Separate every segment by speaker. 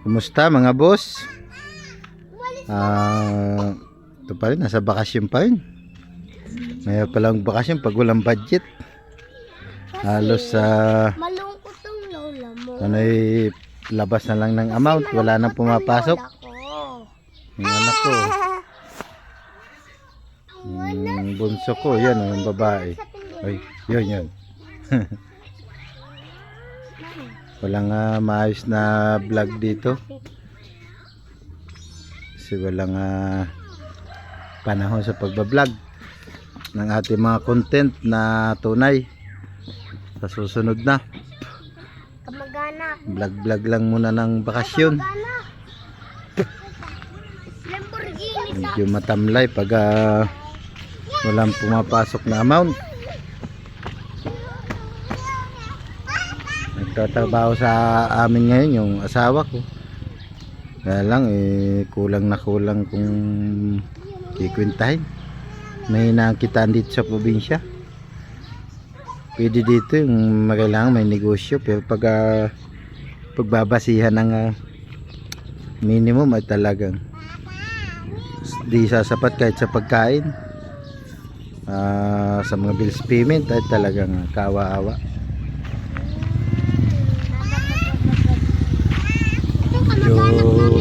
Speaker 1: Kumusta mga boss? Ito pa rin, nasa bakasyon pa rin. Ngayon palang bakasyon pag walang budget. Halos
Speaker 2: malungkot ang lola mo.
Speaker 1: sanay labas na lang ng amount. Wala nang pumapasok. Yung anak ko. Yung bunso ko, yan ang babae. Ay, yun. Walang maayos na vlog dito. Kasi walang panahon sa pagbablog ng ating mga content na tunay. Sa susunod na
Speaker 2: Kamag-anak.
Speaker 1: vlog lang muna ng bakasyon.
Speaker 2: Lamborghini.
Speaker 1: Medyo matamlay pag walang pumapasok na amount. Nagtatrabaho sa amin ngayon yung asawa ko. Kaya lang kulang kung kikwintahin. Mahina ang kitaan dito sa probinsya. Pwede dito yung kailangan may negosyo, pero pag pagbabasihan ng minimum ay talagang di sasapat kahit sa pagkain. Sa mga bills payment ay talagang kawa-awa. Medyo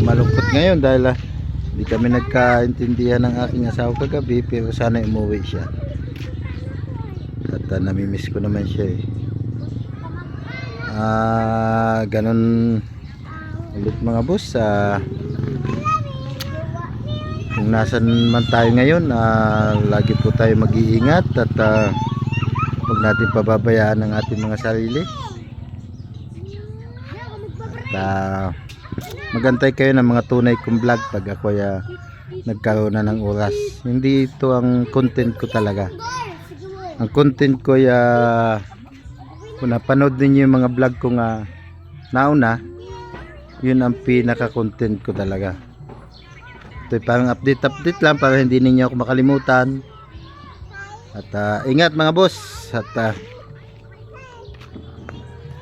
Speaker 1: malungkot ngayon dahil di kami nagkaintindihan ng aking asawa kagabi, pero sana umuwi siya. At namimiss ko naman siya ganun ulit mga boss. Kung nasan man tayo ngayon, lagi po tayo mag-iingat at huwag natin pababayaan ang ating mga sarili. At magantay kayo ng mga tunay kong vlog pag ako nagkaroon na ng oras. Hindi ito ang content ko talaga. Ang content ko kung napanood ninyo yung mga vlog ko nauna, yun ang pinaka content ko talaga. Ito parang update lang para hindi ninyo ako makalimutan. At ingat mga boss. At